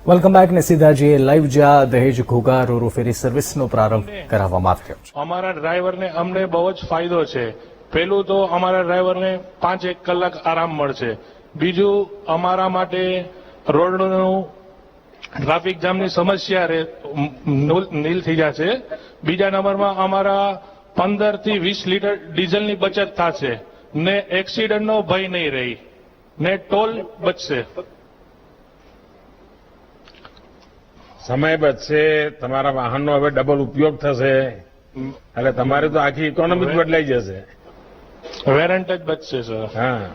Welcome back ને સીધા જઈએ લાઈવ જ્યાં દહેજ ઘોઘા રોરો ફેરી સર્વિસનો પ્રારંભ કરાવવામાં આવ્યો છે. અમારા ડ્રાઈવરને અમને બહુ જ ફાયદો છે. પહેલું તો અમારા ડ્રાઈવરને 5-1 કલાક આરામ મળશે. બીજું, અમારા માટે રોડનું ટ્રાફિક જામની સમસ્યા નીલ થઈ જશે. બીજા નંબરમાં અમારા 15 થી 20 લીટર ડીઝલની બચત થશે ને એક્સિડન્ટનો ભય નહીં રહી ને ટોલ બચશે. સમય બચશે, તમારા વાહનનો હવે ડબલ ઉપયોગ થશે, એટલે તમારે તો આખી ઇકોનોમી જ બદલાઈ જશે. વેરન્ટ જ બચશે સર. હા,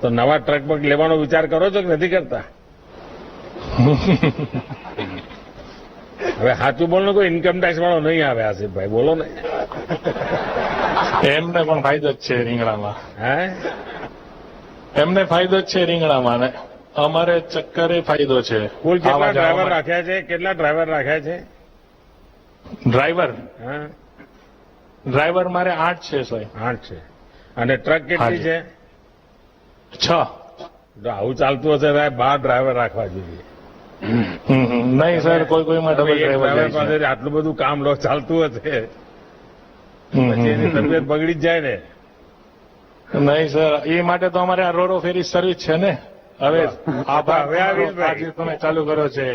તો નવા ટ્રક બક લેવાનો વિચાર કરો છો કે નથી કરતા? હવે સાચું બોલો, કોઈ ઇન્કમ ટેક્સ વાળો નહીં આવે આસિફભાઈ, બોલો ને. એમને પણ ફાયદો જ છે રીંગણામાં. હે, એમને ફાયદો જ છે રીંગણામાં ને અમારે ચક્કરે ફાયદો છે. કુલ કેટલા આવા ડ્રાઈવર જવામાં. રાખ્યા છે? કેટલા ડ્રાઈવર રાખ્યા છે? ડ્રાઈવર હા, ડ્રાઈવર મારે 8 છે સર. 8 છે. અને ટ્રક કેટલી છે? 6. જો આવું ચાલતું હશે તો 12 ડ્રાઈવર રાખવા જોઈએ. નહીં સર, કોઈમાં તમે ડબલ એક ડ્રાઈવર ડ્રાઈવર જાય છે. પાસેથી આટલું બધું કામ લો ચાલતું હશે, પછી એની તબિયત બગડી જ જાય ને. નહીં સર, એ માટે તો અમારે આ રોરો ફેરી સર્વિસ છે ને. હવે આભાર, હવે આવીશભાઈ. આજે તમે ચાલુ કરો છે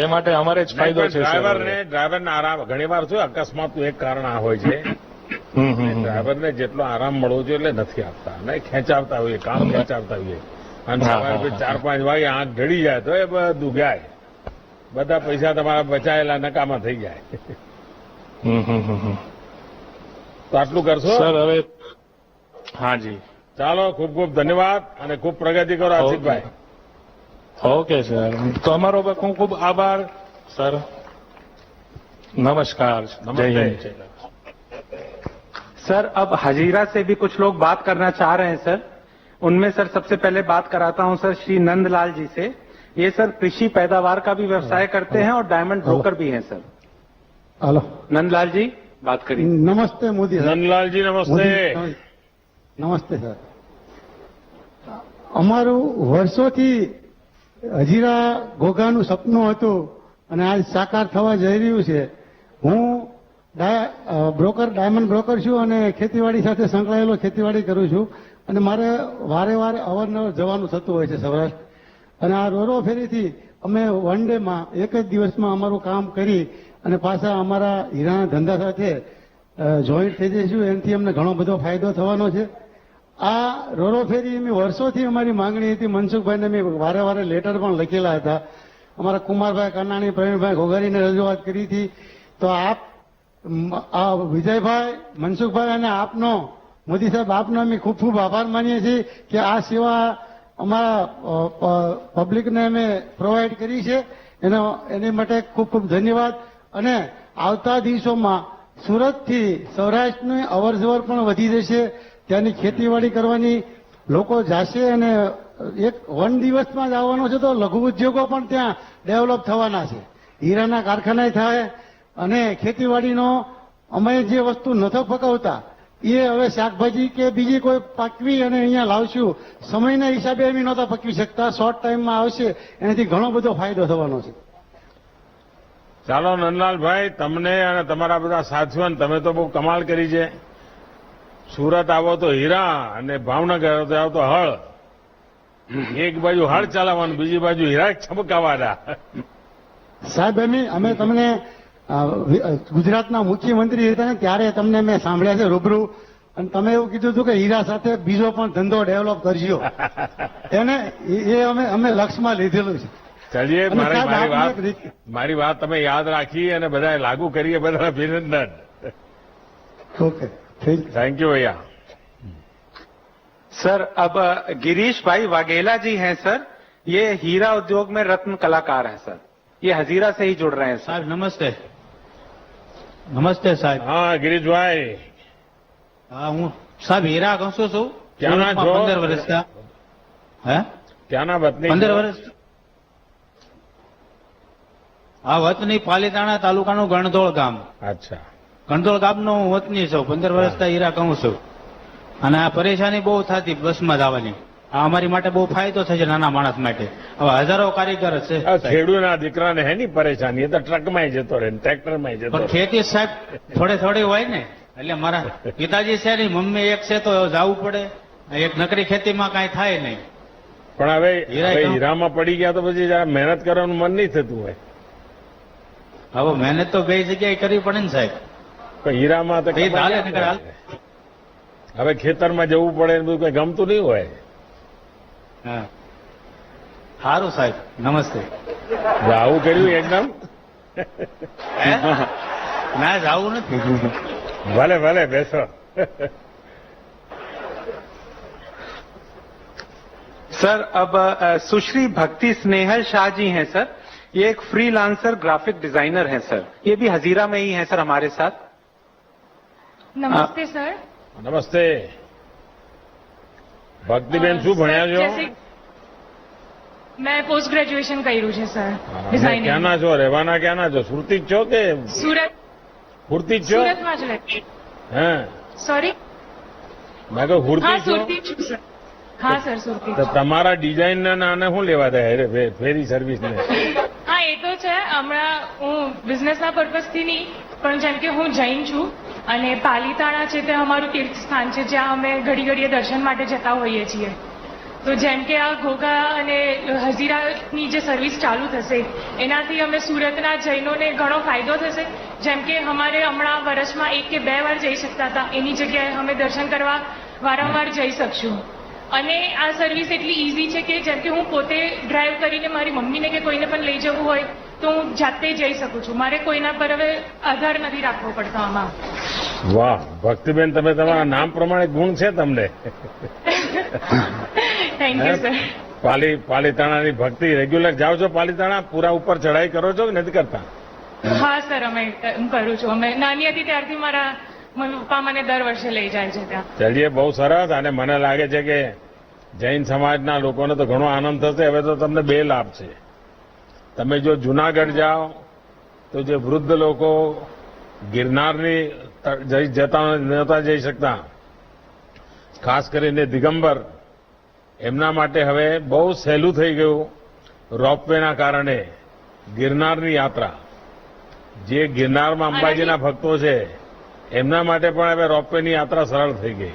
એ માટે અમારે જ ફાયદો છે સર. ડ્રાઈવરને આરામ, ઘણી વાર શું અકસ્માતનું એક કારણ આ હોય છે, ડ્રાઈવરને જેટલો આરામ મળવો જોઈએ એટલે નથી આપતા, નહીં ખેંચાવતા હોઈએ, કામ ખેંચાવતા હોઈએ, અને સવારે 4-5 વાગે આંખ ઢળી જાય તો એ બધું ગાય, બધા પૈસા તમારા બચાયેલા નકામા થઈ જાય. તો આટલું કરશો સર હવે હાજી, ચાલો, ખૂબ ખૂબ ધન્યવાદ અને ખૂબ પ્રગતિ કરો આસિફભાઈ. ओके सर, તમારો ખૂબ ખૂબ આભાર સર. नमस्कार, जय हिंद. सर, अब हजीरा से भी कुछ लोग बात करना चाह रहे हैं सर. उनमें सर सबसे पहले बात कराता हूं सर श्री नंदलाल जी से. ये सर कृषि पैदावार का भी व्यवसाय करते हैं और डायमंड ब्रोकर भी हैं सर. हेलो, नंदलाल जी बात करिए. नमस्ते मोदी सर. નંદલાલજી નમસ્તે. નમસ્તે સર. અમારું વર્ષોથી હજીરા ઘોઘાનું સપનું હતું અને આજ સાકાર થવા જઈ રહ્યું છે. હું ડાયમંડ બ્રોકર છું અને ખેતીવાડી સાથે સંકળાયેલો ખેતીવાડી કરું છું અને મારે વારે અવારનવાર જવાનું થતું હોય છે સૌરાષ્ટ્ર. અને આ રોરો ફેરીથી અમે વન ડેમાં, એક જ દિવસમાં અમારું કામ કરી અને પાછા અમારા હીરાના ધંધા સાથે જોઈન્ટ થઈ જઈશું. એનાથી અમને ઘણો બધો ફાયદો થવાનો છે. આ રોરો ફેરી મેં વર્ષોથી અમારી માંગણી હતી. મનસુખભાઈને મેં વારે લેટર પણ લખેલા હતા. અમારા કુમારભાઈ કાનાણી, પ્રવીણભાઈ ઘોઘારીને રજૂઆત કરી હતી. તો આપ, આ વિજયભાઈ, મનસુખભાઈ અને આપનો, મોદી સાહેબ, આપનો અમે ખૂબ ખૂબ આભાર માનીએ છીએ કે આ સેવા અમારા પબ્લિકને અમે પ્રોવાઈડ કરી છે. એની માટે ખૂબ ખૂબ ધન્યવાદ. અને આવતા દિવસોમાં સુરતથી સૌરાષ્ટ્રની અવરજવર પણ વધી જશે. ત્યાંની ખેતીવાડી કરવાની લોકો જશે અને એક વન દિવસમાં જ આવવાનો છે. તો લઘુ ઉદ્યોગો પણ ત્યાં ડેવલપ થવાના છે. હીરાના કારખાના થાય અને ખેતીવાડીનો અમે જે વસ્તુ નથી પકવતા એ હવે શાકભાજી કે બીજી કોઈ પકવી અને અહીંયા લાવશું. સમયના હિસાબે અમે નહોતા પકવી શકતા, શોર્ટ ટાઈમમાં આવશે, એનાથી ઘણો બધો ફાયદો થવાનો છે. ચાલો નંદલાલભાઈ, તમને અને તમારા બધા સાથીઓને તમે તો બહુ કમાલ કરી છે. સુરત આવો તો હીરા અને ભાવનગર આવો તો હળ. એક બાજુ હળ ચલાવવાનું, બીજી બાજુ હીરા ચમકાવાના. સાહેબ, અમે તમને ગુજરાતના મુખ્યમંત્રી હતા ને ત્યારે તમને મેં સાંભળ્યા છે રૂબરૂ, અને તમે એવું કીધું હતું કે હીરા સાથે બીજો પણ ધંધો ડેવલપ કરજો. એને એ અમે લક્ષ્યમાં લીધેલું છે. ચલીએ, અને સાહેબ, મારી વાત તમે યાદ રાખી અને બધા લાગુ કરીએ. બધા અભિનંદન. ओके, थैंक यू भैया. सर, अब गिरीश भाई वाघेला जी हैं सर. ये हीरा उद्योग में रत्न कलाकार हैं सर. ये हजीरा से ही जुड़ रहे हैं सर. साहब नमस्ते. नमस्ते साहब. હા ગિરીશભાઈ, હા, હું સાહેબ હીરા કહું છું. ક્યાંના છો? 15 વર્ષના. હે, ક્યાંના વતની? 15 વર્ષ. આ વતની પાલીતાણા તાલુકાનું ગણધોળ ગામ. અચ્છા, ગણધોળ ગામનો હું વતની છું. 15 વર્ષના હીરા કહું છું. અને આ પરેશાની બહુ થતી બસમાં જવાની. આ અમારી માટે બહુ ફાયદો થશે નાના માણસ માટે. હવે હજારો કારીગર છે આ ખેડૂતના દીકરાને હે ની પરેશાની, એ તો ટ્રકમાં જતો રહે ને ટ્રેક્ટરમાં જતો પણ રહે. ખેતી સાહેબ થોડે થોડી હોય ને. એટલે મારા પિતાજી છે ને, મમ્મી એક છે તો જવું પડે. એક નકરી ખેતીમાં કાંઈ થાય નહીં. પણ હવે હીરા હવે કામ- હીરામાં પડી ગયા તો પછી જરા મહેનત કરવાનું મન નહીં થતું હોય. હવે મહેનત તો બે જગ્યાએ કરવી પડે ને સાહેબ. પણ હીરામાં તો એ તો હાલે કમાઈ નકર હાલ. હવે ખેતરમાં જવું પડે ને બધું કઈ ગમતું નહીં હોય. હા સારું સાહેબ, નમસ્તે. આવું કર્યું એકદમ. હે? ના જવું નથી. ભલે ભલે બેસો. सर अब सुश्री भक्ति स्नेहल शाह जी हैं सर, ये एक फ्रीलांसर ग्राफिक डिजाइनर हैं सर, ये भी हजीरा में ही हैं सर हमारे साथ. નમસ્તે સર. નમસ્તે ભક્તિબેન, શું ભણ્યા છો? મેં પોસ્ટ ગ્રેજ્યુએશન કર્યું છે સર અને ડિઝાઇનિંગ. ક્યાંના છો? રહેવાના ક્યાંના છો? સુરતી જ છો કે સુરત હુરતી જ છો? સુરતમાં જ રહે. હે સોરી. મેં કહ્યું હા હુરતી છો? સુરતી છું સર. હા સર સુરતી તો છું. તમારા ડિઝાઇન ના નાને શું લેવા દે ફેરી સર્વિસ ને? હા એ તો છે. હમણાં હું બિઝનેસના પર્પઝથી નહીં, પણ જેમ કે હું જૈન છું અને પાલીતાણા છે તે અમારું તીર્થ સ્થાન છે જ્યાં અમે ઘડી ઘડીએ દર્શન માટે જતા હોઈએ છીએ. તો જેમ કે આ ઘોઘા અને હજીરાની જે સર્વિસ ચાલુ થશે એનાથી અમે સુરતના જૈનોને ઘણો ફાયદો થશે. જેમ કે અમારે હમણાં વર્ષમાં 1 કે 2 વાર જઈ શકતા હતા, એની જગ્યાએ અમે દર્શન કરવા વારંવાર જઈ શકશું. અને આ સર્વિસ એટલી ઇઝી છે કે જેમ કે હું પોતે ડ્રાઈવ કરીને મારી મમ્મીને કે કોઈને પણ લઈ જવું હોય તો હું જાતે જઈ શકું છું. મારે કોઈના પર હવે આધાર નથી રાખવો પડતો આમાં. વાહ ભક્તિબેન, તમે તમારા નામ પ્રમાણે ગુણ છે તમને. Thank you sir. પાલીતાણાની ભક્તિ. રેગ્યુલર જાઓ છો પાલીતાણા? પૂરા ઉપર ચઢાઈ કરો છો કે નથી કરતા? હા સર, હું કરું છું. અમે નાની હતી ત્યારથી મારા મમ્મી પપ્પા મને દર વર્ષે લઈ જાય છે ત્યાં. ચલીએ, બહુ સરસ. અને મને લાગે છે કે જૈન સમાજના લોકોને તો ઘણો આનંદ થશે. હવે તો તમને 2 લાભ છે. તમે જો જુનાગઢ જાઓ તો જે વૃદ્ધ લોકો ગિરનારની નહોતા જઈ શકતા, ખાસ કરીને દિગંબર, એમના માટે હવે બહુ સહેલું થઈ ગયું રોપવેના કારણે. ગિરનારની યાત્રા, જે ગિરનારમાં અંબાજીના ભક્તો છે એમના માટે પણ હવે રોપવેની યાત્રા સરળ થઈ ગઈ.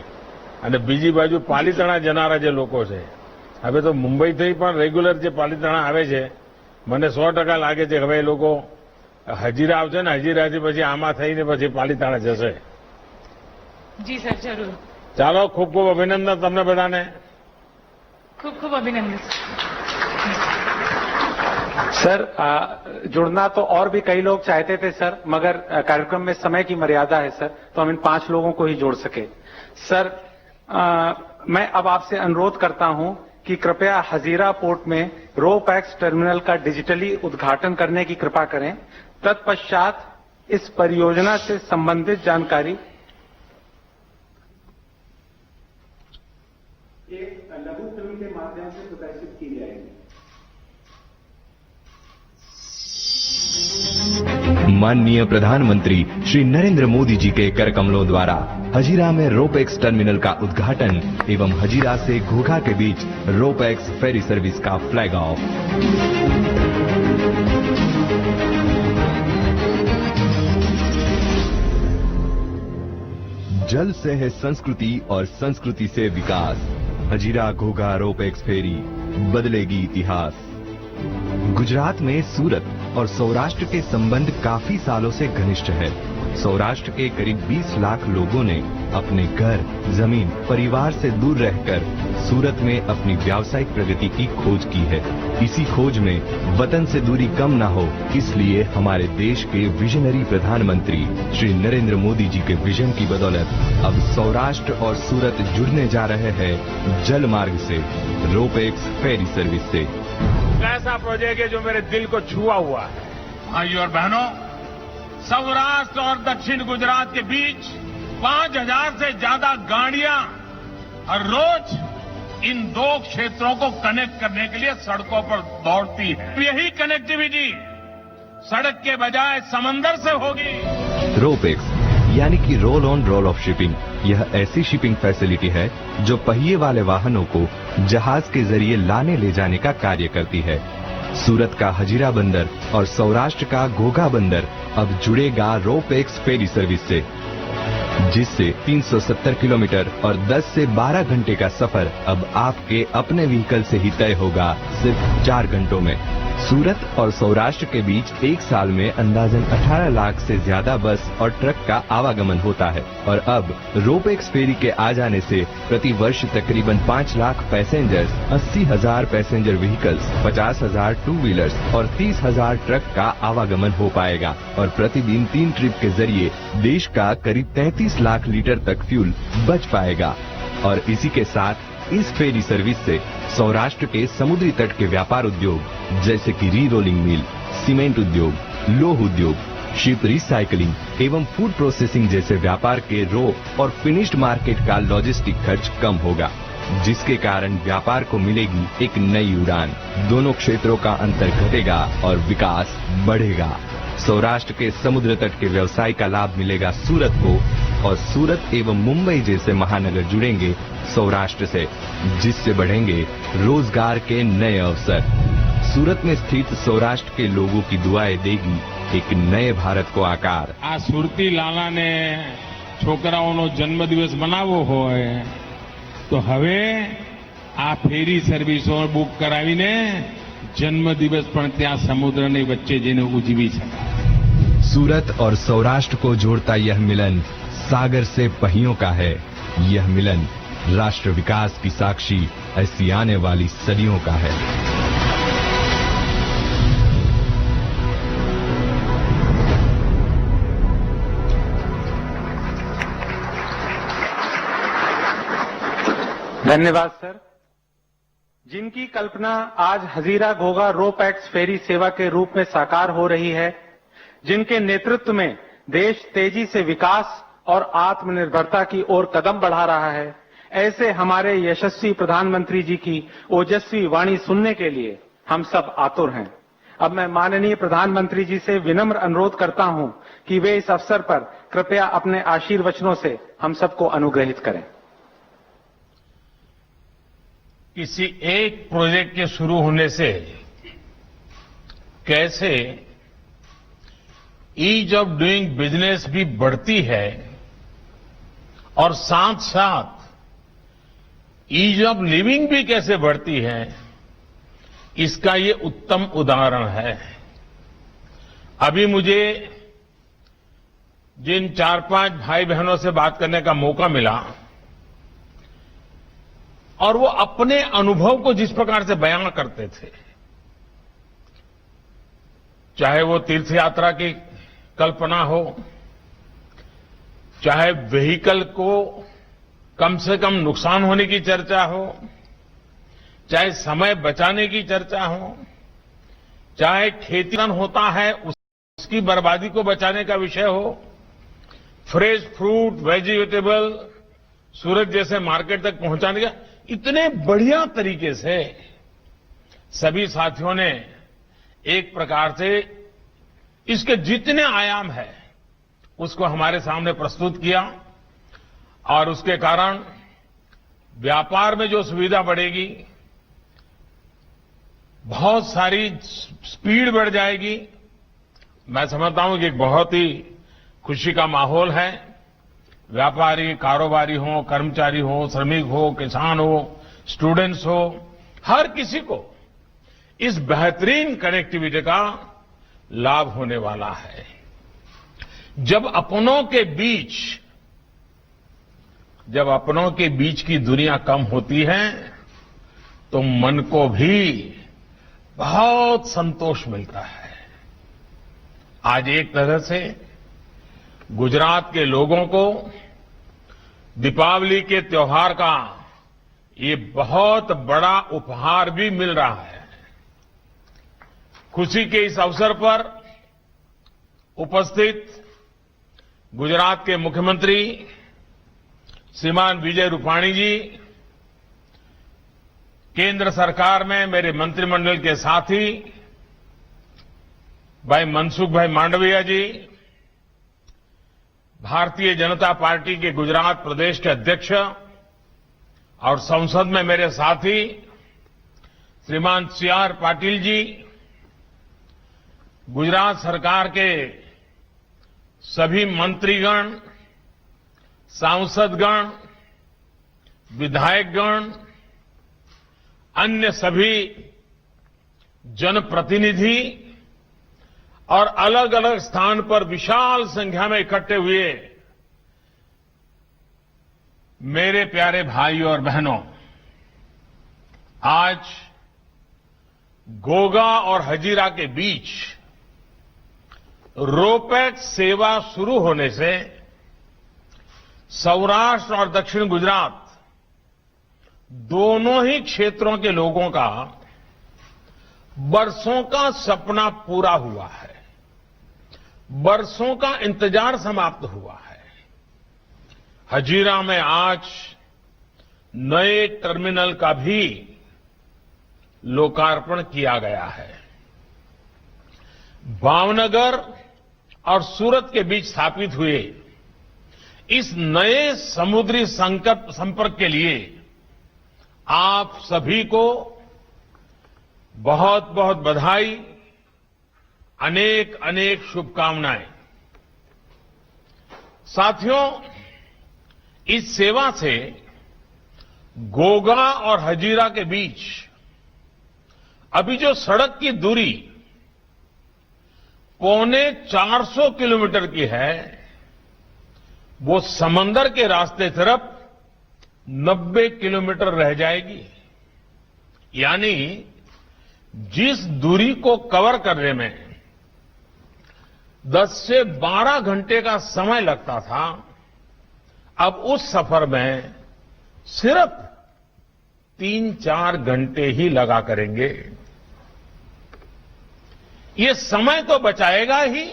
અને બીજી બાજુ પાલીતાણા જનારા જે લોકો છે, હવે તો મુંબઈથી પણ રેગ્યુલર જે પાલીતાણા આવે છે, મને 100% લાગે છે કે હવે એ લોકો હજીરા આવશે ને હજીરાથી પછી આમાં થઈને પછી પાલીતાણા જશે. જી સર, જરૂર. ચાલો, ખૂબ ખૂબ અભિનંદન તમને બધાને. ખૂબ ખૂબ અભિનંદન. सर जुड़ना तो और भी कई लोग चाहते थे सर, मगर कार्यक्रम में समय की मर्यादा है सर, तो हम इन 5 लोगों को ही जोड़ सके. सर मैं अब आपसे अनुरोध करता हूं कि कृपया हजीरा पोर्ट में रोपैक्स टर्मिनल का डिजिटली उद्घाटन करने की कृपा करें. तत्पश्चात इस परियोजना से संबंधित जानकारी एक लघु फिल्म के माध्यम से प्रदर्शित की जाएगी. माननीय प्रधानमंत्री श्री नरेंद्र मोदी जी के कर कमलों द्वारा हजीरा में रोपैक्स टर्मिनल का उद्घाटन एवं हजीरा से घोघा के बीच रोपैक्स फेरी सर्विस का फ्लैग ऑफ। जल से है संस्कृति और संस्कृति से विकास। हजीरा घोघा रोपैक्स फेरी बदलेगी इतिहास। गुजरात में सूरत और सौराष्ट्र के संबंध काफी सालों से घनिष्ठ है। सौराष्ट्र के करीब 20 लाख लोगों ने अपने घर, जमीन, परिवार से दूर रहकर सूरत में अपनी व्यावसायिक प्रगति की खोज की है। इसी खोज में वतन से दूरी कम न हो, इसलिए हमारे देश के विजनरी प्रधानमंत्री श्री नरेंद्र मोदी जी के विजन की बदौलत अब सौराष्ट्र और सूरत जुड़ने जा रहे हैं जल मार्ग से, रोपैक्स फेरी सर्विस से। ऐसा प्रोजेक्ट है जो मेरे दिल को छुआ हुआ है। भाइयों और बहनों, सौराष्ट्र और दक्षिण गुजरात के बीच 5000 से ज्यादा गाड़ियां हर रोज इन 2 क्षेत्रों को कनेक्ट करने के लिए सड़कों पर दौड़ती है। यही कनेक्टिविटी सड़क के बजाय समंदर से होगी। रोपैक्स यानी कि roll on roll of shipping. यह ऐसी शिपिंग फैसिलिटी है जो पहिए वाले वाहनों को जहाज के जरिए लाने ले जाने का कार्य करती है। सूरत का हजीरा बंदर और सौराष्ट्र का घोघा बंदर अब जुड़ेगा रोपेक्स फेरी सर्विस से, जिससे 370 किलोमीटर और 10 से 12 घंटे का सफर अब आपके अपने व्हीकल से ही तय होगा सिर्फ 4 घंटों में। सूरत और सौराष्ट्र के बीच एक साल में अंदाजन 18 लाख से ज्यादा बस और ट्रक का आवागमन होता है और अब रोपेक्स फेरी के आ जाने से प्रति वर्ष तकरीबन 5 lakh passengers, 80,000 passenger vehicles, 50,000 two wheelers और 30,000 ट्रक का आवागमन हो पाएगा और प्रतिदिन 3 ट्रिप के जरिए देश का करीब 33 लाख लीटर तक फ्यूल बच पाएगा। और इसी के साथ इस फेरी सर्विस से सौराष्ट्र के समुद्री तट के व्यापार उद्योग जैसे कि री रोलिंग मिल, सीमेंट उद्योग, लौह उद्योग, शिप रिसाइकलिंग एवं फूड प्रोसेसिंग जैसे व्यापार के रो और फिनिश्ड मार्केट का लॉजिस्टिक खर्च कम होगा, जिसके कारण व्यापार को मिलेगी एक नई उड़ान। दोनों क्षेत्रों का अंतर घटेगा और विकास बढ़ेगा। सौराष्ट्र के समुद्र तट के व्यवसाय का लाभ मिलेगा सूरत को और सूरत एवं मुंबई जैसे महानगर जुड़ेंगे सौराष्ट्र से, जिससे बढ़ेंगे रोजगार के नए अवसर। सूरत में स्थित सौराष्ट्र के लोगों की दुआएं देगी एक नए भारत को आकार। આ સુરતી લાલાને છોકરાઓનો જન્મદિવસ મનાવવો હોય તો હવે આ ફેરી સર્વિસો બુક કરાવીને જન્મદિવસ પણ ત્યાં સમુદ્રની વચ્ચે જઈને ઉજવી શકાય। सूरत और सौराष्ट्र को जोड़ता यह मिलन सागर से पहियों का है। यह मिलन राष्ट्र विकास की साक्षी ऐसी आने वाली सदियों का है। धन्यवाद सर। जिनकी कल्पना आज हजीरा घोघा रोपैक्स फेरी सेवा के रूप में साकार हो रही है, जिनके नेतृत्व में देश तेजी से विकास और आत्मनिर्भरता की ओर कदम बढ़ा रहा है, ऐसे हमारे यशस्वी प्रधानमंत्री जी की ओजस्वी वाणी सुनने के लिए हम सब आतुर हैं। अब मैं माननीय प्रधानमंत्री जी से विनम्र अनुरोध करता हूं कि वे इस अवसर पर कृपया अपने आशीर्वचनों से हम सबको अनुग्रहित करें। किसी एक प्रोजेक्ट के शुरू होने से कैसे ईज ऑफ डूइंग बिजनेस भी बढ़ती है और साथ साथ ईज ऑफ लिविंग भी कैसे बढ़ती है, इसका ये उत्तम उदाहरण है। अभी मुझे जिन 4-5 भाई बहनों से बात करने का मौका मिला और वो अपने अनुभव को जिस प्रकार से बयान करते थे, चाहे वो तीर्थ यात्रा की कल्पना हो, चाहे व्हीकल को कम से कम नुकसान होने की चर्चा हो, चाहे समय बचाने की चर्चा हो, चाहे खेती होता है उसकी बर्बादी को बचाने का विषय हो, फ्रेश फ्रूट वेजिटेबल सूरत जैसे मार्केट तक पहुंचाने का, इतने बढ़िया तरीके से सभी साथियों ने एक प्रकार से इसके जितने आयाम है उसको हमारे सामने प्रस्तुत किया और उसके कारण व्यापार में जो सुविधा बढ़ेगी, बहुत सारी स्पीड बढ़ जाएगी। मैं समझता हूं कि एक बहुत ही खुशी का माहौल है। व्यापारी, कारोबारी हो, कर्मचारी हो, श्रमिक हो, किसान हो, स्टूडेंट्स हो, हर किसी को इस बेहतरीन कनेक्टिविटी का लाभ होने वाला है। जब अपनों के बीच की दुनिया कम होती है तो मन को भी बहुत संतोष मिलता है। आज एक तरह से गुजरात के लोगों को दीपावली के त्योहार का ये बहुत बड़ा उपहार भी मिल रहा है। खुशी के इस अवसर पर उपस्थित गुजरात के मुख्यमंत्री श्रीमान विजय रूपाणी जी, केंद्र सरकार में मेरे मंत्रिमंडल के साथी भाई मनसुख भाई मांडविया जी, भारतीय जनता पार्टी के गुजरात प्रदेश के अध्यक्ष और संसद में मेरे साथी श्रीमान CR पाटिल जी, गुजरात सरकार के सभी मंत्रीगण, सांसदगण, विधायकगण, अन्य सभी जनप्रतिनिधि और अलग अलग स्थान पर विशाल संख्या में इकट्ठे हुए मेरे प्यारे भाइयों और बहनों, आज घोघा और हजीरा के बीच रोपैक्स सेवा शुरू होने से सौराष्ट्र और दक्षिण गुजरात दोनों ही क्षेत्रों के लोगों का बरसों का सपना पूरा हुआ है, बरसों का इंतजार समाप्त हुआ है। हजीरा में आज नए टर्मिनल का भी लोकार्पण किया गया है। भावनगर और सूरत के बीच स्थापित हुए इस नए समुद्री संपर्क के लिए आप सभी को बहुत बहुत बधाई, अनेक अनेक शुभकामनाएं। साथियों, इस सेवा से घोघा और हजीरा के बीच अभी जो सड़क की दूरी 450 किलोमीटर की है, वो समंदर के रास्ते तरफ 90 किलोमीटर रह जाएगी। यानी जिस दूरी को कवर करने में 10 से 12 घंटे का समय लगता था, अब उस सफर में सिर्फ 3-4 घंटे ही लगा करेंगे। ये समय तो बचाएगा ही,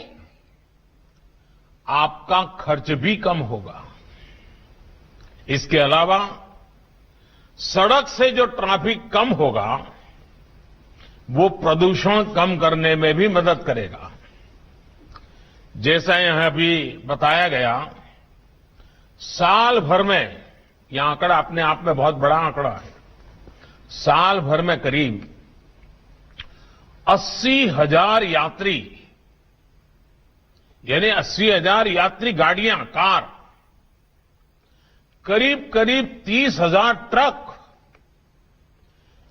आपका खर्च भी कम होगा। इसके अलावा सड़क से जो ट्रैफिक कम होगा, वो प्रदूषण कम करने में भी मदद करेगा। जैसा यहां अभी बताया गया, साल भर में, यह आंकड़ा अपने आप में बहुत बड़ा आंकड़ा है, साल भर में करीब 80,000 यात्री, यानी 80,000 यात्री गाड़ियां, कार, करीब करीब 30,000 ट्रक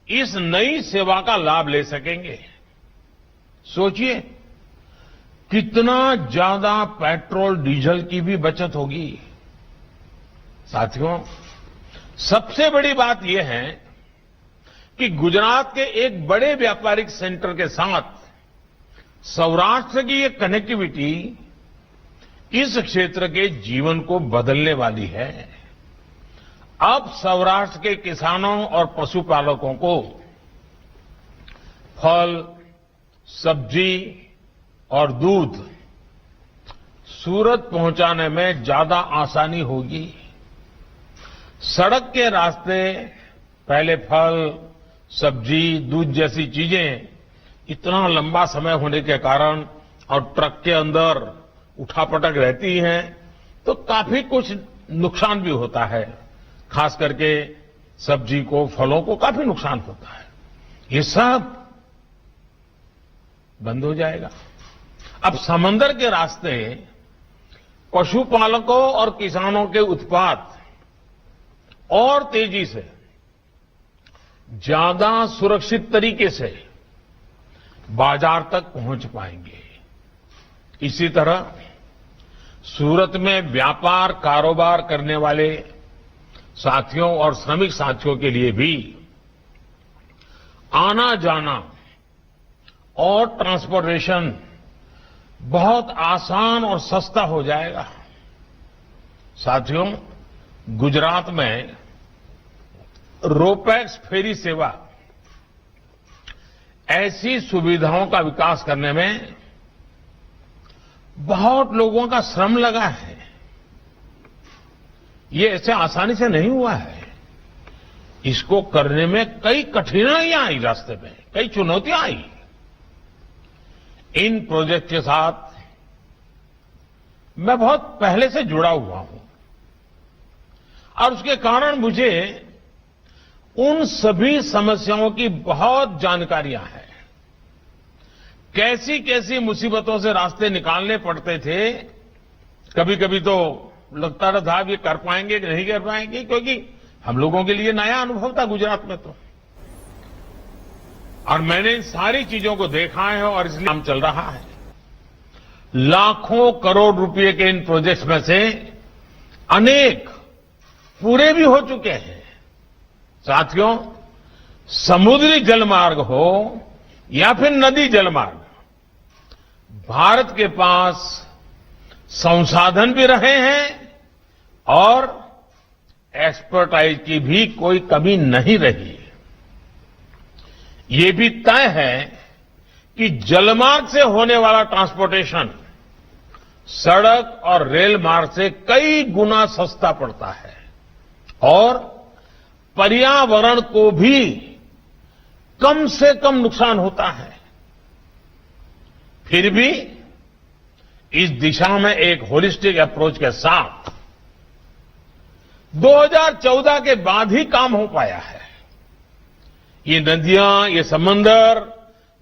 इस नई सेवा का लाभ ले सकेंगे। सोचिए कितना ज्यादा पेट्रोल डीजल की भी बचत होगी। साथियों, सबसे बड़ी बात यह है कि गुजरात के एक बड़े व्यापारिक सेंटर के साथ सौराष्ट्र की ये कनेक्टिविटी इस क्षेत्र के जीवन को बदलने वाली है। अब सौराष्ट्र के किसानों और पशुपालकों को फल, सब्जी और दूध सूरत पहुंचाने में ज्यादा आसानी होगी। सड़क के रास्ते पहले फल, सब्जी, दूध जैसी चीजें इतना लंबा समय होने के कारण और ट्रक के अंदर उठापटक रहती हैं, तो काफी कुछ नुकसान भी होता है। खास करके सब्जी को, फलों को काफी नुकसान होता है। ये सब बंद हो जाएगा। अब समंदर के रास्ते पशुपालकों और किसानों के उत्पाद और तेजी से, ज्यादा सुरक्षित तरीके से बाजार तक पहुंच पाएंगे। इसी तरह सूरत में व्यापार कारोबार करने वाले साथियों और श्रमिक साथियों के लिए भी आना जाना और ट्रांसपोर्टेशन बहुत आसान और सस्ता हो जाएगा। साथियों, गुजरात में रोपैक्स फेरी सेवा ऐसी सुविधाओं का विकास करने में बहुत लोगों का श्रम लगा है। ये ऐसे आसानी से नहीं हुआ है। इसको करने में कई कठिनाइयां आई, रास्ते में कई चुनौतियां आई। इन प्रोजेक्ट के साथ मैं बहुत पहले से जुड़ा हुआ हूं और उसके कारण मुझे उन सभी समस्याओं की बहुत जानकारियां हैं। कैसी कैसी मुसीबतों से रास्ते निकालने पड़ते थे। कभी कभी तो लगता था ये कर पाएंगे कि नहीं कर पाएंगे, क्योंकि हम लोगों के लिए नया अनुभव था गुजरात में तो। और मैंने इन सारी चीजों को देखा है और इसलिए काम चल रहा है। लाखों करोड़ रुपए के इन प्रोजेक्ट्स में से अनेक पूरे भी हो चुके हैं। साथियों, समुद्री जलमार्ग हो या फिर नदी जलमार्ग, भारत के पास संसाधन भी रहे हैं और एक्सपर्टाइज की भी कोई कमी नहीं रही। ये भी तय है कि जलमार्ग से होने वाला ट्रांसपोर्टेशन सड़क और रेल मार्ग से कई गुना सस्ता पड़ता है और पर्यावरण को भी कम से कम नुकसान होता है। फिर भी इस दिशा में एक होलिस्टिक अप्रोच के साथ 2014 के बाद ही काम हो पाया है। ये नदियां, ये समंदर,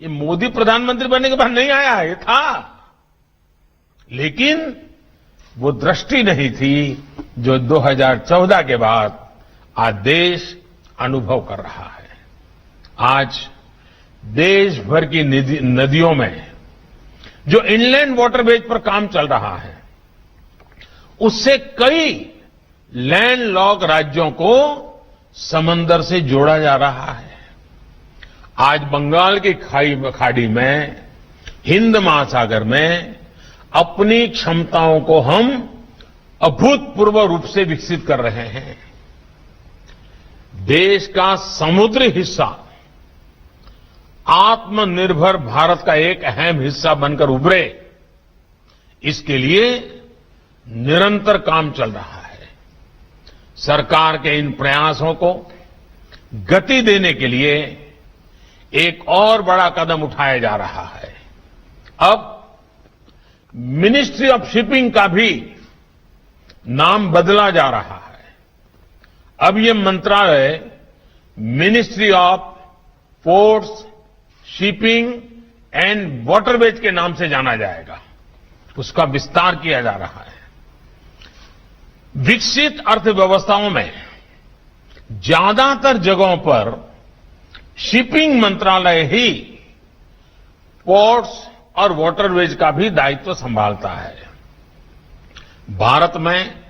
ये मोदी प्रधानमंत्री बनने के बाद नहीं आया है, ये था, लेकिन वो दृष्टि नहीं थी जो 2014 के बाद आज देश अनुभव कर रहा है। आज देश भर की नदियों में जो इनलैंड वाटरवेज पर काम चल रहा है, उससे कई लैंडलॉक राज्यों को समंदर से जोड़ा जा रहा है। आज बंगाल की खाड़ी में, हिंद महासागर में अपनी क्षमताओं को हम अभूतपूर्व रूप से विकसित कर रहे हैं। देश का समुद्री हिस्सा आत्मनिर्भर भारत का एक अहम हिस्सा बनकर उभरे, इसके लिए निरंतर काम चल रहा है। सरकार के इन प्रयासों को गति देने के लिए एक और बड़ा कदम उठाया जा रहा है। अब मिनिस्ट्री ऑफ शिपिंग का भी नाम बदला जा रहा है। अब ये मंत्रालय ministry of ports, shipping and waterways के नाम से जाना जाएगा। उसका विस्तार किया जा रहा है। विकसित अर्थव्यवस्थाओं में ज्यादातर जगहों पर शिपिंग मंत्रालय ही पोर्ट्स और वाटरवेज का भी दायित्व संभालता है। भारत में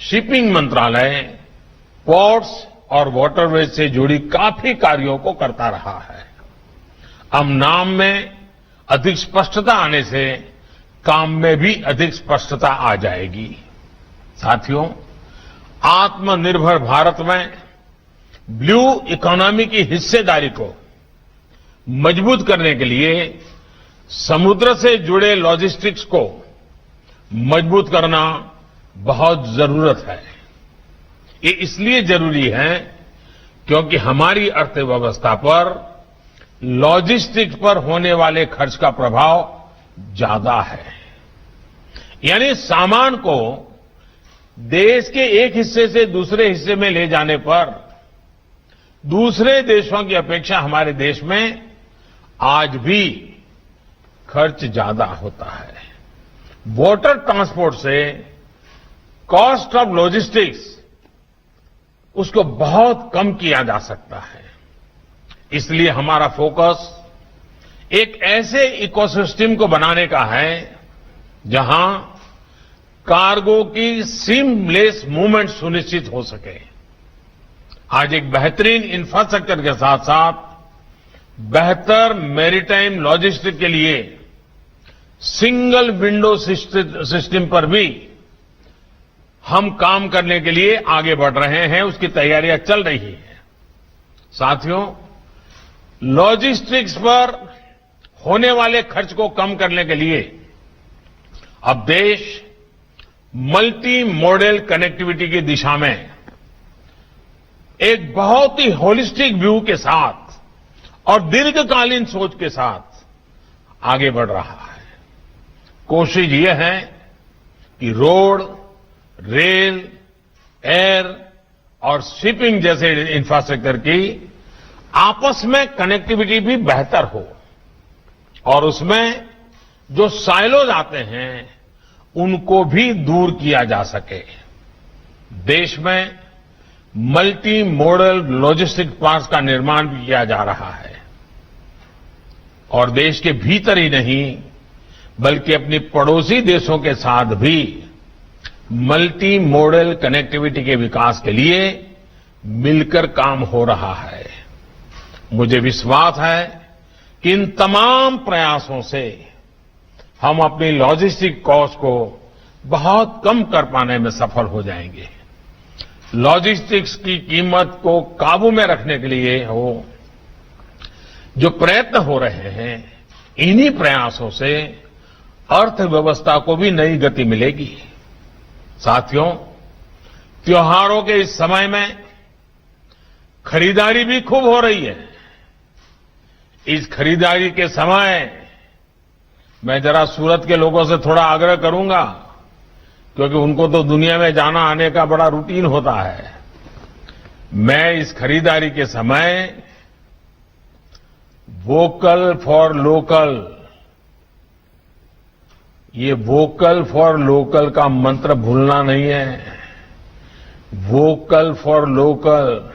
शिपिंग मंत्रालय पोर्ट्स और वाटरवेज से जुड़ी काफी कार्यों को करता रहा है। अब नाम में अधिक स्पष्टता आने से काम में भी अधिक स्पष्टता आ जाएगी। साथियों, आत्मनिर्भर भारत में ब्लू इकोनॉमी की हिस्सेदारी को मजबूत करने के लिए समुद्र से जुड़े लॉजिस्टिक्स को मजबूत करना बहुत जरूरत है। ये इसलिए जरूरी है क्योंकि हमारी अर्थव्यवस्था पर लॉजिस्टिक्स पर होने वाले खर्च का प्रभाव ज्यादा है। यानी सामान को देश के एक हिस्से से दूसरे हिस्से में ले जाने पर दूसरे देशों की अपेक्षा हमारे देश में आज भी खर्च ज्यादा होता है। वाटर ट्रांसपोर्ट से कॉस्ट ऑफ लॉजिस्टिक्स उसको बहुत कम किया जा सकता है। इसलिए हमारा फोकस एक ऐसे इकोसिस्टम को बनाने का है जहां कार्गो की सीमलेस मूवमेंट सुनिश्चित हो सके। आज एक बेहतरीन इंफ्रास्ट्रक्चर के साथ साथ बेहतर मैरीटाइम लॉजिस्टिक के लिए सिंगल विंडो सिस्टम पर भी हम काम करने के लिए आगे बढ़ रहे हैं। उसकी तैयारियां चल रही हैं। साथियों, लॉजिस्टिक्स पर होने वाले खर्च को कम करने के लिए अब देश मल्टी मॉडल कनेक्टिविटी की दिशा में एक बहुत ही होलिस्टिक व्यू के साथ और दीर्घकालीन सोच के साथ आगे बढ़ रहा है। कोशिश यह है कि रोड, रेल, एयर और शिपिंग जैसे इंफ्रास्ट्रक्चर की आपस में कनेक्टिविटी भी बेहतर हो और उसमें जो साइलोज आते हैं उनको भी दूर किया जा सके। देश में मल्टी मॉडल लॉजिस्टिक पार्क्स का निर्माण भी किया जा रहा है और देश के भीतर ही नहीं बल्कि अपनी पड़ोसी देशों के साथ भी मल्टी मॉडल कनेक्टिविटी के विकास के लिए मिलकर काम हो रहा है। मुझे विश्वास है कि इन तमाम प्रयासों से हम अपनी लॉजिस्टिक कॉस्ट को बहुत कम कर पाने में सफल हो जाएंगे। लॉजिस्टिक्स की कीमत को काबू में रखने के लिए जो प्रयत्न हो रहे हैं, इन्हीं प्रयासों से अर्थव्यवस्था को भी नई गति मिलेगी। साथियों, त्योहारों के इस समय में खरीदारी भी खूब हो रही है। इस खरीदारी के समय मैं जरा सूरत के लोगों से थोड़ा आग्रह करूंगा, क्योंकि उनको तो दुनिया में जाना आने का बड़ा रूटीन होता है। मैं इस खरीदारी के समय वोकल फॉर लोकल, ये वोकल फॉर लोकल का मंत्र भूलना नहीं है। Vocal for local.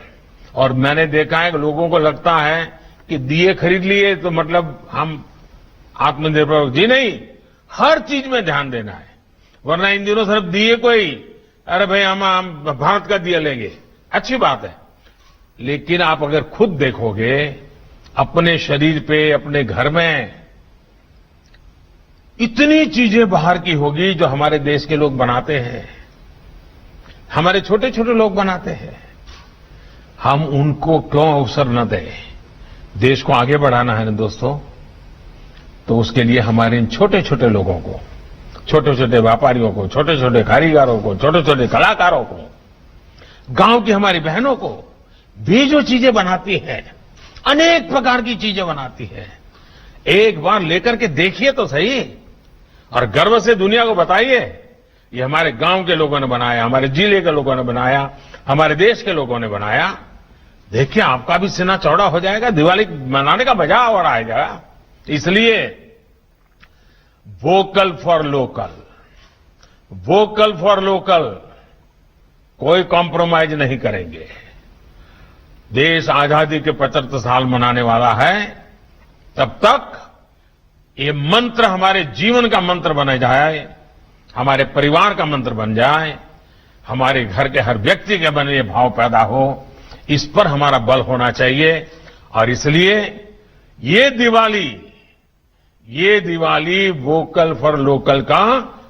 और मैंने देखा है कि लोगों को लगता है कि दिए खरीद लिए तो मतलब हम आत्मनिर्भर। जी नहीं, हर चीज में ध्यान देना है, वरना इन दिनों सिर्फ दिए को ही, अरे भाई हम भारत का दिया लेंगे, अच्छी बात है, लेकिन आप अगर खुद देखोगे अपने शरीर पे, अपने घर में इतनी चीजें बाहर की होगी जो हमारे देश के लोग बनाते हैं, हमारे छोटे छोटे लोग बनाते हैं। हम उनको क्यों अवसर न दें? देश को आगे बढ़ाना है ना दोस्तों, तो उसके लिए हमारे इन छोटे छोटे लोगों को, छोटे छोटे व्यापारियों को, छोटे छोटे कारीगरों को, छोटे छोटे कलाकारों को, गांव की हमारी बहनों को भी जो चीजें बनाती हैं, अनेक प्रकार की चीजें बनाती है, एक बार लेकर के देखिए तो सही और गर्व से दुनिया को बताइए ये हमारे गांव के लोगों ने बनाया, हमारे जिले के लोगों ने बनाया, हमारे देश के लोगों ने बनाया। देखिए आपका भी सीना चौड़ा हो जाएगा, दिवाली मनाने का मजा और आएगा। इसलिए vocal for local, vocal for local, कोई कॉम्प्रोमाइज नहीं करेंगे। देश आजादी के 75 साल मनाने वाला है, तब तक ये मंत्र हमारे जीवन का मंत्र बन जाए, हमारे परिवार का मंत्र बन जाए, हमारे घर के हर व्यक्ति के मन ये भाव पैदा हो, इस पर हमारा बल होना चाहिए। और इसलिए ये दिवाली वोकल फॉर लोकल का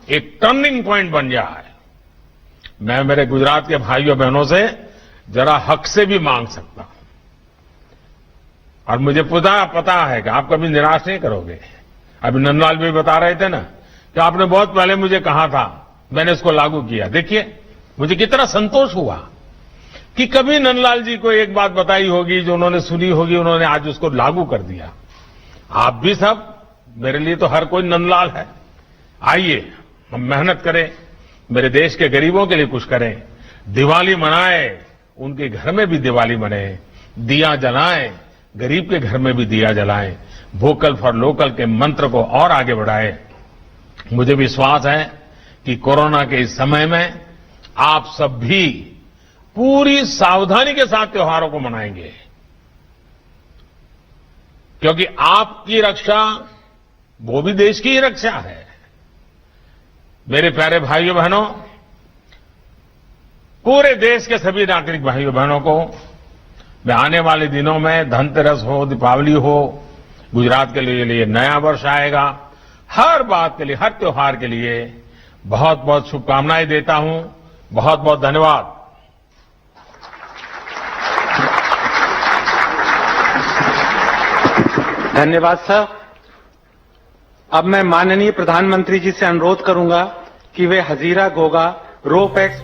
एक टर्निंग पॉइंट बन जाए। मैं मेरे गुजरात के भाइयों बहनों से जरा हक से भी मांग सकता हूं, और मुझे पता है कि आप कभी निराश नहीं करोगे। अभी नंदलाल भी बता रहे थे ना कि आपने बहुत पहले मुझे कहा था, मैंने इसको लागू किया। देखिए मुझे कितना संतोष हुआ कि कभी नंदलाल जी को एक बात बताई होगी जो उन्होंने सुनी होगी, उन्होंने आज उसको लागू कर दिया। आप भी सब, मेरे लिए तो हर कोई नंदलाल है। आइए हम मेहनत करें, मेरे देश के गरीबों के लिए कुछ करें, दिवाली मनाए, उनके घर में भी दिवाली मने, दिया जलाएं, गरीब के घर में भी दिया जलाएं, वोकल फॉर लोकल के मंत्र को और आगे बढ़ाएं। मुझे विश्वास है कि कोरोना के इस समय में आप सब भी पूरी सावधानी के साथ त्योहारों को मनाएंगे, क्योंकि आपकी रक्षा वो भी देश की ही रक्षा है। मेरे प्यारे भाइयों बहनों, पूरे देश के सभी नागरिक भाइयों बहनों को मैं आने वाले दिनों में, धनतेरस हो, दीपावली हो, गुजरात के लिए नया वर्ष आएगा, हर बात के लिए, हर त्योहार के लिए बहुत बहुत शुभकामनाएं देता हूं। बहुत बहुत धन्यवाद। धन्यवाद सर। अब मैं माननीय प्रधानमंत्री जी से अनुरोध करूंगा कि वे हजीरा घोघा रोप एक्स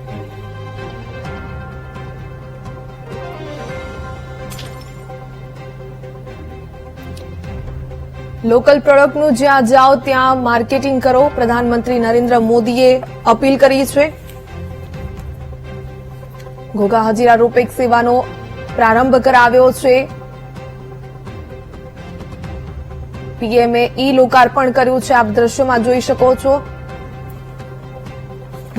લોકલ પ્રોડક્ટનું જ્યાં જાઓ ત્યાં માર્કેટિંગ કરો. પ્રધાનમંત્રી નરેન્દ્ર મોદીએ અપીલ કરી છે. ઘોઘા હજીરા રોપેક્સ સેવાનો પ્રારંભ કરાવ્યો છે. પીએમએ ઈ લોકાર્પણ કર્યું છે. આપ દ્રશ્યોમાં જોઈ શકો છો.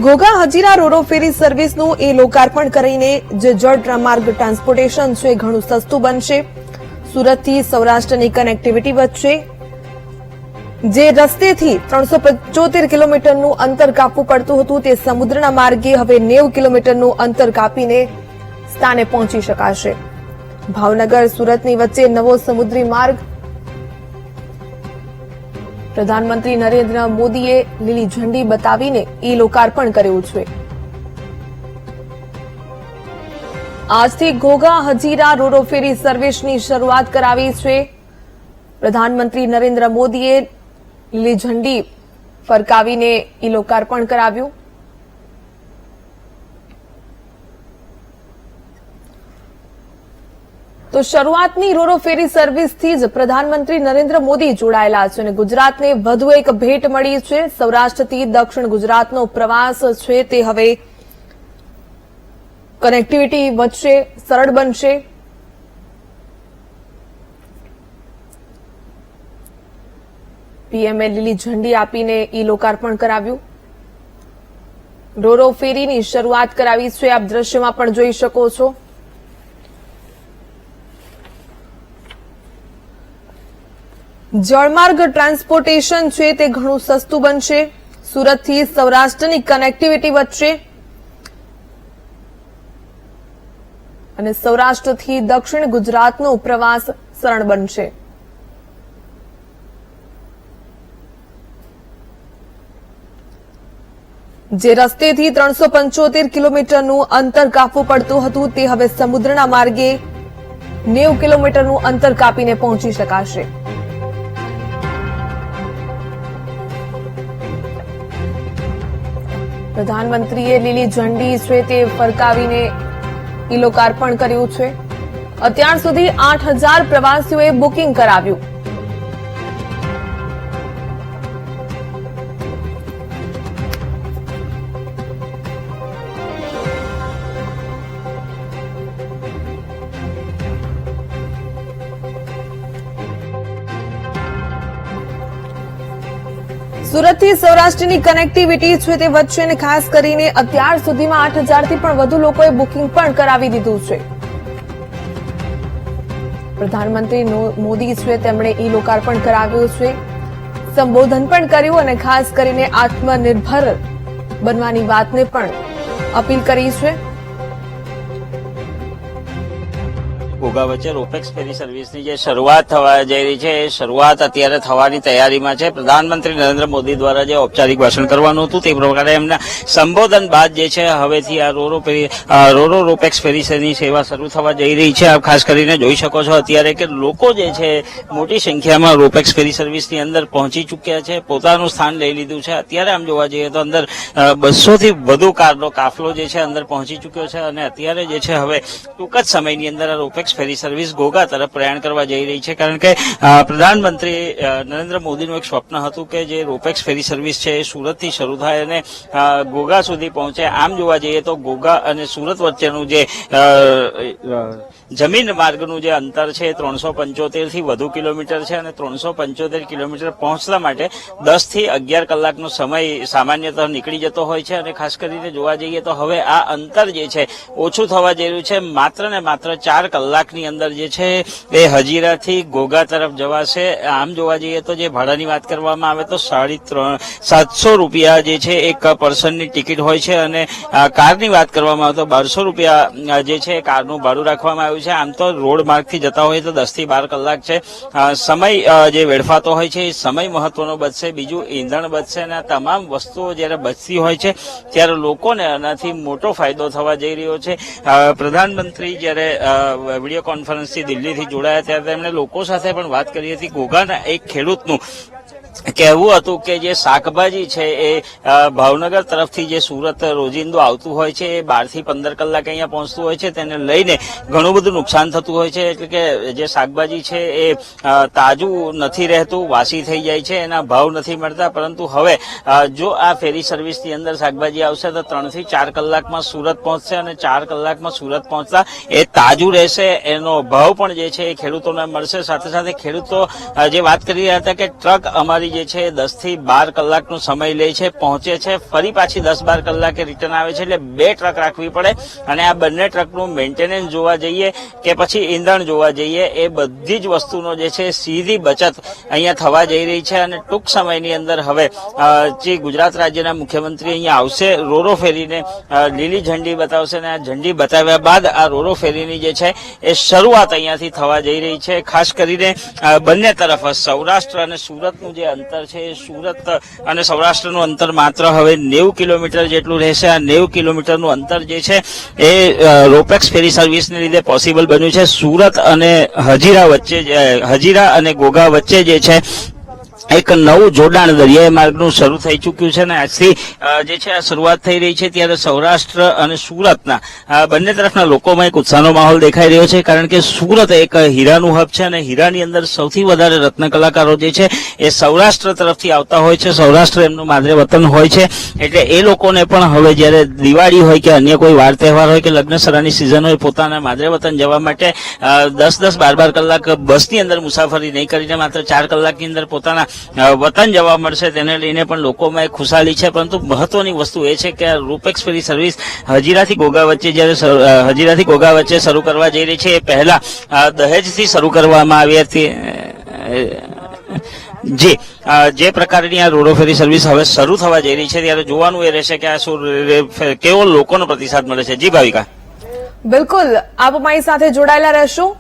ઘોઘા હજીરા રોરો ફેરી સર્વિસનું ઈ લોકાર્પણ કરીને જે જળમાર્ગ ટ્રાન્સપોર્ટેશન છે ઘણું સસ્તું બનશે. સુરતથી સૌરાષ્ટ્રની કનેક્ટિવિટી વધશે. જે રસ્તેથી 375 કિલોમીટરનું અંતર કાપવું પડતું હતું તે સમુદ્રના માર્ગે હવે 90 કિલોમીટરનું અંતર કાપીને સ્થાને પહોંચી શકાશે. ભાવનગર સુરતની વચ્ચે નવો સમુદ્રી માર્ગ. પ્રધાનમંત્રી નરેન્દ્ર મોદીએ લીલી ઝંડી બતાવીને ઈ લોકાર્પણ કર્યું છે. આજથી ઘોઘા હજીરા રોરો ફેરી સર્વિસની શરૂઆત કરાવી છે. પ્રધાનમંત્રી નરેન્દ્ર મોદીએ લીલી ઝંડી ફરકાવીને ઈ લોકાર્પણ કરાવ્યું. તો શરૂઆતની રોરો ફેરી સર્વિસથી જ પ્રધાનમંત્રી નરેન્દ્ર મોદી જોડાયેલા છે અને ગુજરાતને વધુ એક ભેટ મળી છે. સૌરાષ્ટ્રથી દક્ષિણ ગુજરાતનો પ્રવાસ છે તે હવે કનેક્ટિવિટી વધશે, સરળ બનશે. પીએમએ લીલી ઝંડી આપીને ઈ લોકાર્પણ કરાવ્યું. રોરો ફેરીની શરૂઆત કરાવી છે. આપ દ્રશ્યમાં પણ જોઈ શકો છો. જળમાર્ગ ટ્રાન્સપોર્ટેશન છે તે ઘણું સસ્તું બનશે. સુરતથી સૌરાષ્ટ્રની કનેક્ટિવિટી વધશે અને સૌરાષ્ટ્રથી દક્ષિણ ગુજરાતનો પ્રવાસ સરળ બનશે. જે રસ્તેથી 375 કિલોમીટરનું અંતર કાપવું પડતું હતું તે હવે સમુદ્રના માર્ગે 90 કિલોમીટરનું અંતર કાપીને પહોંચી શકાશે. પ્રધાનમંત્રીએ લીલી ઝંડી છે તે ફરકાવીને ઈ લોકાર્પણ કર્યું છે. અત્યાર સુધી 8000 પ્રવાસીઓએ બુકિંગ કરાવ્યું. સુરતથી સૌરાષ્ટ્રની કનેક્ટિવિટી છે તે વધશે અને ખાસ કરીને અત્યાર સુધીમાં 8000 થી પણ વધુ લોકોએ બુકિંગ પણ કરાવી દીધું છે. પ્રધાનમંત્રી મોદી છે તેમણે ઈ લોકાર્પણ કરાવ્યું છે. સંબોધન પણ કર્યું અને ખાસ કરીને આત્મનિર્ભર બનવાની વાતને પણ અપીલ કરી છે. ઘોઘા વચ્ચે રોપેક્સ ફેરી સર્વિસની જે શરૂઆત થવા જઈ રહી છે એ શરૂઆત અત્યારે થવાની તૈયારીમાં છે. પ્રધાનમંત્રી નરેન્દ્ર મોદી દ્વારા જે ઔપચારિક ભાષણ કરવાનું હતું તે પ્રકારે એમના સંબોધન બાદ જે છે હવેથી આ રોરો રોપેક્સ ફેરીની સેવા શરૂ થવા જઈ રહી છે. આપ ખાસ કરીને જોઈ શકો છો અત્યારે કે લોકો જે છે મોટી સંખ્યામાં રોપેક્સ ફેરી સર્વિસની અંદર પહોંચી ચૂક્યા છે, પોતાનું સ્થાન લઈ લીધું છે. અત્યારે આમ જોવા જઈએ તો અંદર 200 થી વધુ કારનો કાફલો જે છે અંદર પહોંચી ચૂક્યો છે અને અત્યારે જે છે હવે ટૂંક જ સમયની અંદર આ રોપેક્સ ફેરી સર્વિસ ઘોઘા તરફ પ્રયાણ કરવા જઈ રહી છે. કારણ કે પ્રધાનમંત્રી નરેન્દ્ર મોદીનું એક સ્વપ્ન હતું કે જે રોપેક્સ ફેરી સર્વિસ છે એ સુરતથી શરૂ થાય અને ઘોઘા સુધી પહોંચે. આમ જોવા જઈએ તો ઘોઘા અને સુરત વચ્ચેનું જે જમીન માર્ગનું જે અંતર છે 375 થી વધુ કિલોમીટર છે અને 375 કિલોમીટર પહોંચવા માટે 10 થી 11 કલાકનો સમય સામાન્યતઃ નીકળી જતો હોય છે અને ખાસ કરીને જોવા જઈએ તો હવે આ અંતર જે છે ઓછું થવા જઈ રહ્યું છે. માત્ર ને માત્ર 4 કલાકની અંદર જે છે એ હજીરાથી ઘોઘા તરફ જવાશે. આમ જોવા જઈએ તો જે ભાડાની વાત કરવામાં આવે તો 750 રૂપિયા જે છે એક પર્સનની ટિકિટ હોય છે અને કારની વાત કરવામાં આવે તો 1200 રૂપિયા જે છે કારનું ભાડું રાખવામાં આવ્યું છે. આમ તો રોડ માર્ગથી જતા હોય તો 10 થી 12 કલાક છે. સમય જે વેડફાતો હોય છે એ સમય મહત્વનો બચશે, બીજું ઈંધણ બચશે અને તમામ વસ્તુઓ જયારે બચતી હોય છે ત્યારે લોકોને આનાથી મોટો ફાયદો થવા જઈ રહ્યો છે. પ્રધાનમંત્રી જયારે વિડીયો કોન્ફરન્સથી દિલ્હીથી જોડાયા ત્યારે તેમણે લોકો સાથે પણ વાત કરી હતી. ઘોઘાના એક ખેડૂતનું કહેવું હતું કે જે શાકભાજી છે એ ભાવનગર તરફથી જે સુરત રોજિંદુ આવતું હોય છે એ 12 થી 15 કલાકે અહીંયા પહોંચતું હોય છે, તેને લઈને ઘણું બધું નુકસાન થતું હોય છે. એટલે કે જે શાકભાજી છે એ તાજું નથી રહેતું, વાસી થઈ જાય છે, એના ભાવ નથી મળતા. પરંતુ હવે જો આ ફેરી સર્વિસની અંદર શાકભાજી આવશે તો 3 થી 4 કલાકમાં સુરત પહોંચશે અને 4 કલાકમાં સુરત પહોંચતા એ તાજું રહેશે, એનો ભાવ પણ જે છે એ ખેડૂતોને મળશે. સાથે સાથે ખેડૂતો જે વાત કરી રહ્યા હતા કે ટ્રક અમારી જે છે 10 થી 12 કલાકનો સમય લે છે, પહોંચે છે, ફરી પાછી 10-12 કલાકે રિટર્ન આવે છે. એટલે 2 ટ્રક રાખવી પડે અને આ બંને ટ્રકનું મેન્ટેનન્સ જોવા જઈએ કે પછી ઈંધણ જોવા જઈએ, એ બધી જ વસ્તુનો જે છે સીધી બચત અહીંયા થવા જઈ રહી છે. અને ટૂંક સમયની અંદર હવે જે ગુજરાત રાજ્યના મુખ્યમંત્રી અહીંયા આવશે, રોરો ફેરીને લીલી ઝંડી બતાવશે અને આ ઝંડી બતાવ્યા બાદ આ રોરો ફેરીની જે છે એ શરૂઆત અહીંયાથી થવા જઈ રહી છે. ખાસ કરીને બંને તરફ સૌરાષ્ટ્ર અને સુરતનું જે અંતર છે, સુરત અને સૌરાષ્ટ્રનું અંતર માત્ર હવે 90 કિલોમીટર જેટલું રહેશે. આ 90 કિલોમીટરનું અંતર જે છે એ રોપેક્સ ફેરી સર્વિસને લીધે પોસિબલ બન્યું છે. સુરત અને હજીરા અને ઘોઘા વચ્ચે જે છે એક નવું જોડાણ દરિયાઈ માર્ગનું શરૂ થઈ ચૂક્યું છે અને આજથી જે છે આ શરૂઆત થઈ રહી છે. ત્યારે સૌરાષ્ટ્ર અને સુરતના બંને તરફના લોકોમાં એક ઉત્સાહનો માહોલ દેખાઈ રહ્યો છે, કારણ કે સુરત એક હીરાનું હબ છે અને હીરાની અંદર સૌથી વધારે રત્ન કલાકારો જે છે એ સૌરાષ્ટ્ર તરફથી આવતા હોય છે. સૌરાષ્ટ્ર એમનું માદરે વતન હોય છે, એટલે એ લોકોને પણ હવે જ્યારે દિવાળી હોય કે અન્ય કોઈ વાર તહેવાર હોય કે લગ્નસરાની સિઝન હોય, પોતાના માદરે વતન જવા માટે 10-10, 12-12 કલાક બસની અંદર મુસાફરી નહીં કરીને માત્ર 4 કલાકની અંદર પોતાના વતન જવા મળશે, તેને લઈને પણ લોકોમાં એક ખુશાલી છે. પરંતુ મહત્વની વસ્તુ એ છે કે આ રોપેક્સ ફેરી સર્વિસ હજીરાથી ઘોઘા વચ્ચે શરૂ કરવા જઈ રહી છે. એ પહેલા દહેજથી શરૂ કરવામાં આવી હતી. જે પ્રકારની આ રોરો ફેરી સર્વિસ હવે શરૂ થવા જઈ રહી છે, ત્યારે જોવાનું એ રહેશે કે આ કેવો લોકોનો પ્રતિસાદ મળે છે. જી ભાવિકા. બિલકુલ, આપ અમારી સાથે જોડાયેલા રહેશો.